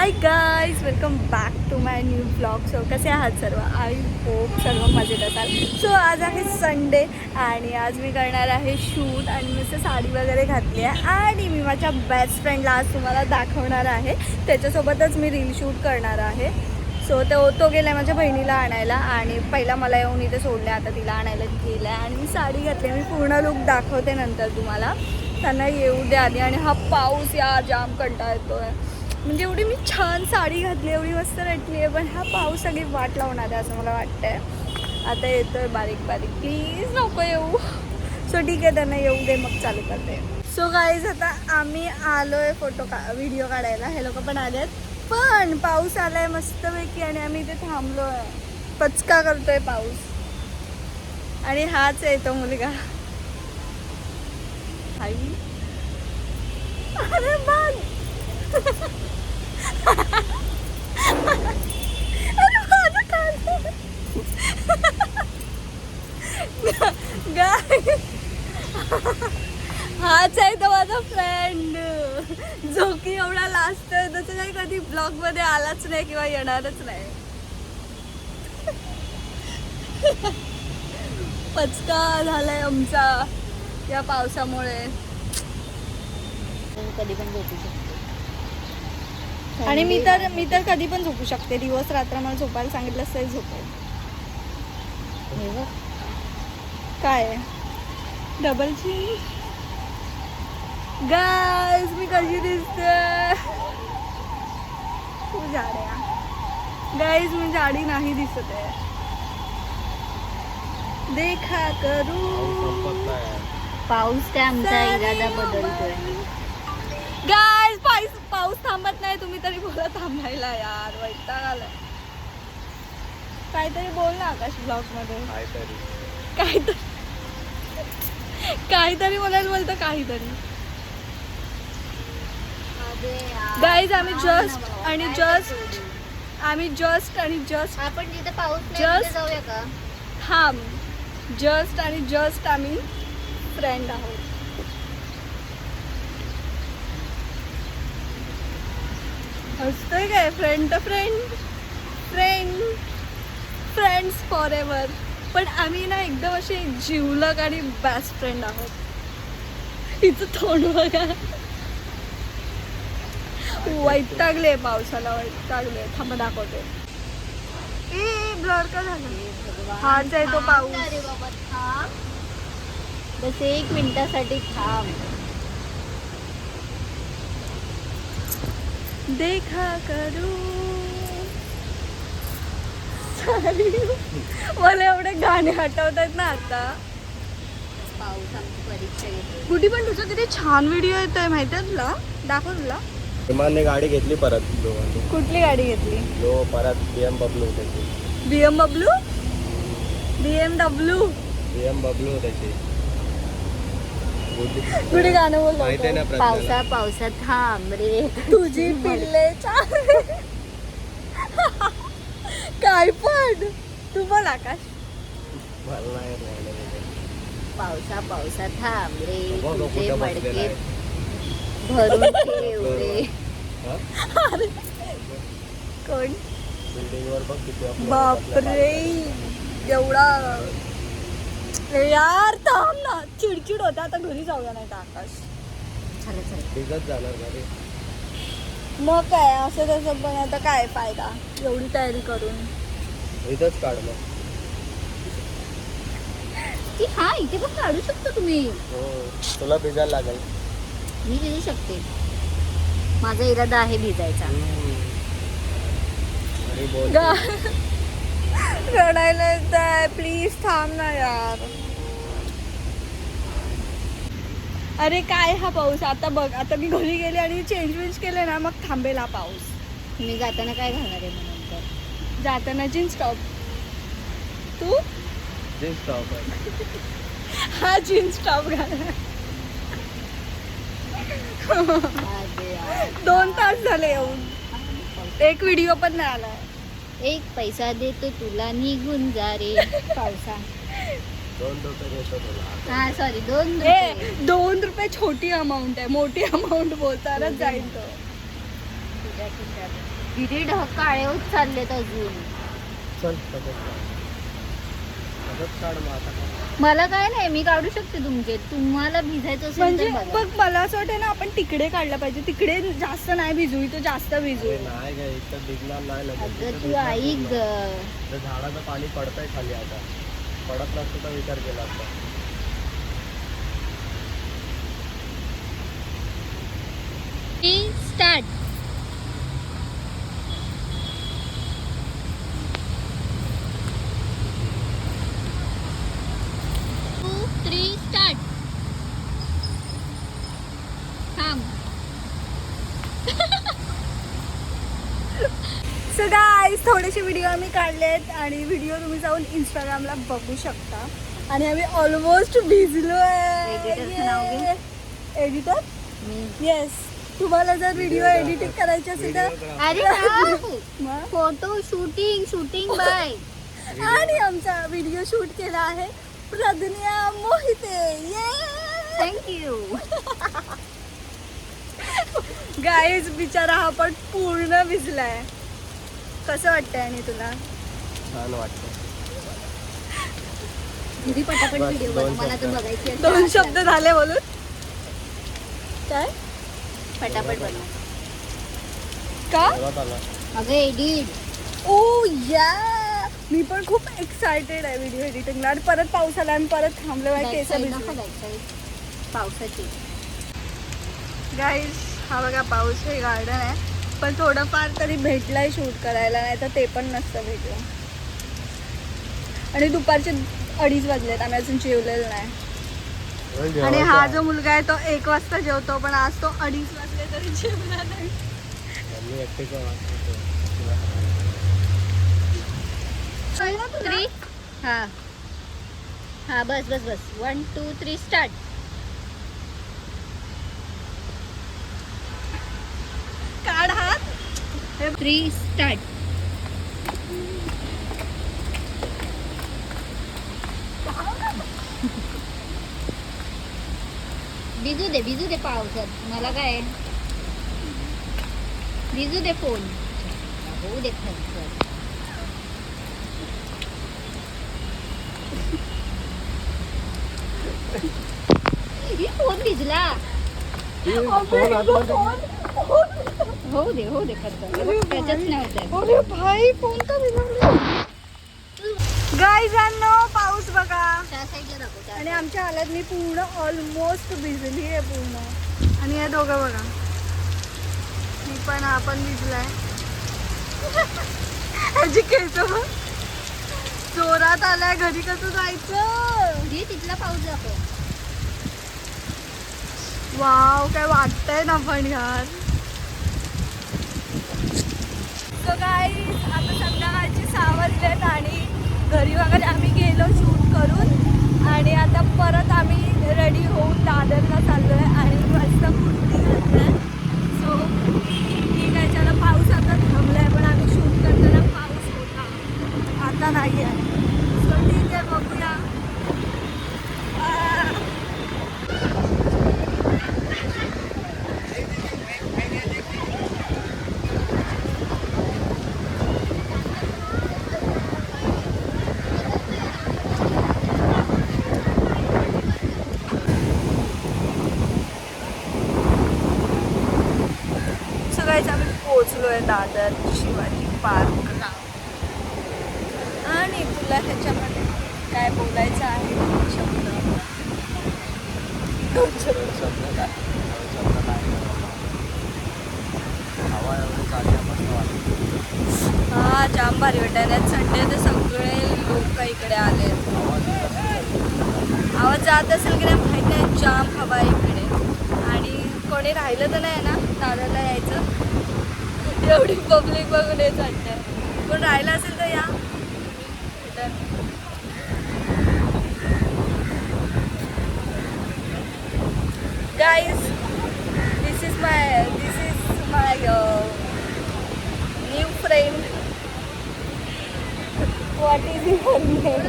High guys, welcome back to my new blog. So कसे आहात सर्व? आय होप सर्व मजेत असाल. सो आज आहे संडे आणि आज मी करणार आहे शूट आणि मस्त साडी वगैरे घातली आहे आणि मी माझ्या बेस्ट फ्रेंडला आज तुम्हाला दाखवणार आहे. त्याच्यासोबतच मी रील शूट करणार आहे. सो तो गेला माझ्या बहिणीला आणायला आणि पहिला मला येऊन इथे सोडले, आता तिला आणायला गेलं आहे आणि मी साडी घातली. मी पूर्ण लुक दाखवते नंतर तुम्हाला. त्यांना येऊ दे आधी. आणि हा पाऊस या जाम कंटाळा येतोय. म्हणजे एवढी मी छान साडी घातली, एवढी मस्त रेटली आहे, पण हा पाऊस सगळी वाट लावणार आहे असं मला वाटतंय. आता येतोय बारीक बारीक, प्लीज नको येऊ. सो ठीक आहे, त्यांना येऊ दे, मग चालू करते. सो गाईज, आता आम्ही आलोय व्हिडिओ काढायला. हे लोक पण आलेत, पण पाऊस आलाय मस्तपैकी आणि आम्ही इथे थांबलोय. पचका करतोय पाऊस. आणि हाच आहे तो मुलगा. आई अरे बघ. हाच आहे तो माझा फ्रेंड, जो की एवढा लास्ट आहे तसं काही कधी ब्लॉग मध्ये आलाच नाही किंवा येणारच नाही. पचका झालाय आमचा या पावसामुळे. कधी पण झोपू शकते आणि मी तर कधी पण झोपू शकते. दिवस रात्र मला झोपायला सांगितलं तरी झोपेल. काय डबल चीज. गाईज, मी कशी दिसते? तू जाडे. गाईज, मी जाडी नाही दिसत आहे. देखा करू. पाऊस काय आमचा इरादा बदलतोय. गाईज, पाऊस थांबत नाही. तुम्ही तरी बोला थांबायला. यार वैताग आलाय. काहीतरी बोल ना आकाश ब्लॉग मध्ये. काहीतरी बोलायला बोलतो काहीतरी. गाईज, आम्ही जस्ट आपण जिथे पाऊस नाही Just- तिथे जाऊया का? जस्ट आम्ही फ्रेंड आहोत. हसतोय काय? Friends for ever. पण आम्ही ना एकदम असे जिवलग आणि बेस्ट फ्रेंड आहोत. हिचं तोंड बघा. वैतागले पावसाला, वैतागले. थांबा दाखवते. ब्लर का झालं? हाच आहे तो पाऊस. अरे बाबा थांब, बस 1 मिनिटासाठी थांब. देखा करू. मला एवढे गाणे आठवत आहेत ना आता. पाऊस आमची परीक्षा घेतो. कुठे पण तुझं किती छान व्हिडिओ येतोय माहिती आहे तुला? दाखव तुला. विमानने गाडी घेतली परत दोघांनी. कुठली गाडी घेतली? परत BMW त्याची. BMW त्याची. कुठे गाणं माहिती आहे ना बोलतो? प्रज्ञाला. पावसात थांब रे तुझी पिल्ले काय पण. तू बोल आकाश. मला नाही राहिलं ते. पावसात थांब रे बघ, बघ, तुझे कुठं मडके बसलेला आहे. भरून ठेव रे. हा? कोण? बिल्डिंगवर बघ किती आपलं बापरे, एवढा. यार थांब ना, चिडचिड होता. आता घरी जाऊया नाही तर आकाश. चला तिघच जाणार गाडी. मग काय असं तसं, पण आता काय फायदा एवढी तयारी करून. इथंच काढ मग. की हा इथे पण काढू शकतो तुम्ही. हो, तुला भिजायला लागेल. मी भिजू शकते. माझा इरादा आहे भिजायचा. आणि बोल. रडायला येतंय. प्लीज थांब ना यार. अरे काय हा पाऊस. आता बघ, आता मी घरी गेले आणि चेंज केले ना, मग थांबेल हा पाऊस. मी जाताना काय घालणार आहे म्हणून तर जाताना जीन्स टॉप. तू जीन्स टॉप आहे. हा जीन्स टॉप घालणार. 2 तास झाले येऊन, एक व्हिडिओ पण नाही आलाय. 1 पैसा देतो तुला निघून जा रे पावसा. 2 रुपये देतो तुला. हा सॉरी 2 2 रुपये छोटी अमाऊंट आहे, मोठी अमाऊंट बोलतानाच जाईल तो. किती ढकाळे होत चाललेत अजून. चल तसंच काढ मग आता काय. मला काय नाही, मी काढू शकते तुमचे. तुम्हाला भिजायचं असेल म्हणजे तर बघा. बघ मला असं वाटतं ना आपण तिकडे काढलं पाहिजे. तिकडे जास्त नाही भिजू, इथं जास्त भिजू. हे नाही काय इथं भिजणार नाही लगेच. अगं इथं तू भिजणार ऐक पूर्ण. ग. तर झाडाचं पाणी पडतंय खाली आता. पडत नसतं तर विचार केला असता. स्टार्ट. 2, 3 स्टार्ट. थांब. सो गाईज थोडेसे व्हिडिओ आम्ही काढलेत आणि व्हिडिओ तुम्ही जाऊन इंस्टाग्रामला बघू शकता. आणि आम्ही ऑलमोस्ट भिजलो Editorचं नाव घे. आहे. एडिटर मी येस. तुम्हाला जर व्हिडिओ एडिटिंग करायची असेल तर मग. Photo shooting bye. आणि आमचा व्हिडिओ शूट केला आहे प्रज्ञा मोहिते. थँक्यू. गाईज बिचारा हा पण पूर्ण भिजलाय. कसं वाटतंय आणि तुला? छान वाटतं. दीदी पटापट बस, व्हिडिओ दोन बनव, मला तर शब्द. बघायची आहे. 2 शब्द झाले बोलून. काय पटापट बनव. का? परत आला. अगं एडिट. ओ या मी पण खूप एक्सायटेड आहे व्हिडिओ एडिटिंगला. आणि परत पाऊस आला आणि परत थांबलं आहे केस भिजले. पावसाची. गाईज हा बघा पाऊस. हे गार्डन आहे पण थोडंफार तरी भेटलंय शूट करायला, नाही तर ते पण नसतं भेटलं. आणि दुपारचे 2:30 वाजलेत, आम्ही अजून जेवलेलं नाही. होय आणि जेवायचं हा आहे. जो मुलगा आहे तो 1 वाजता जेवतो पण आज तो 2:30 वाजले तरी जेवला नाही. मम्मी एकटीचं वाटतं. 3. हा हा बस 1, 2, 3 स्टार्ट. काढ हात. 3 स्टार्ट. भिजू दे पावसात. मला काय भिजू दे फोन. होऊ दे खर्च. फोन भिजला. फोन आतमध्ये. होऊ दे खर्च. त्याच्याच नाही होत आहे. अरे भाई फोन का भिजवला. गाईजांनो पाऊस बघा. त्या साईडला दाखव. आणि आमच्या हालत मी पूर्ण ऑलमोस्ट भिजली आहे पूर्ण. आणि या दोघं बघा, मी पण हा पण भिजलाय. ह्याची केस बघ. जोरात आलाय. घरी कसं जायचं? तिथला पाऊस दाखव. वाव काय वाटतंय ना पण यार. सो गाईज आता संध्याकाळची 6 वाजलेत आणि घरी वगैरे आम्ही गेलो शूट करून. आणि आता परत आम्ही रेडी होऊन दादरला चाललो आहे आणि मस्त कुर्ती घातलाय. सो ठीक आहे. चला पाऊस आता थांबलाय पण आम्ही शूट करताना पाऊस होता, आता नाही आहे. सो ठीक आहे बघूया. आम्ही पोहोचलोय दादर शिवाजी पार्कला. आणि तुला ह्याच्यामध्ये काय बोलायचं आहे? 2 शब्द. हवा एवढी चालली मस्त वाटतं. हा जाम भारी वाटत. संडे तर सगळे लोक इकडे आले. आवाज जात असेल की नाही माहीत नाही. जाम हवा आहे इकडे. आणि कोणी राहिलं तर नाही ना दादरला यायचं. एवढी पब्लिक बघून येत वाटतं. कोण राहिलं असेल तर या. Guys this is my new friend. What is your name?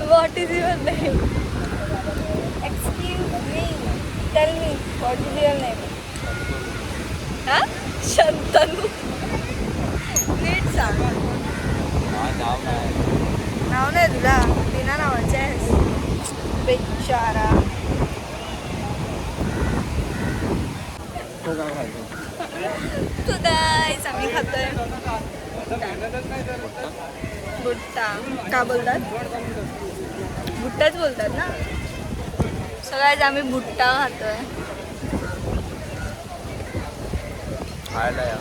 What is your name? Excuse me, tell me what is your name? हा शंतनू नीट सांग. नाव नाही तुला बिना नावाचे आहेस बेचारा. तो काय खायचं? तू दायच आम्ही खातोय भुट्टा. का बोलतात भुट्टाच बोलतात ना. सगळ्याच आम्ही भुट्टा खातोय. खायला या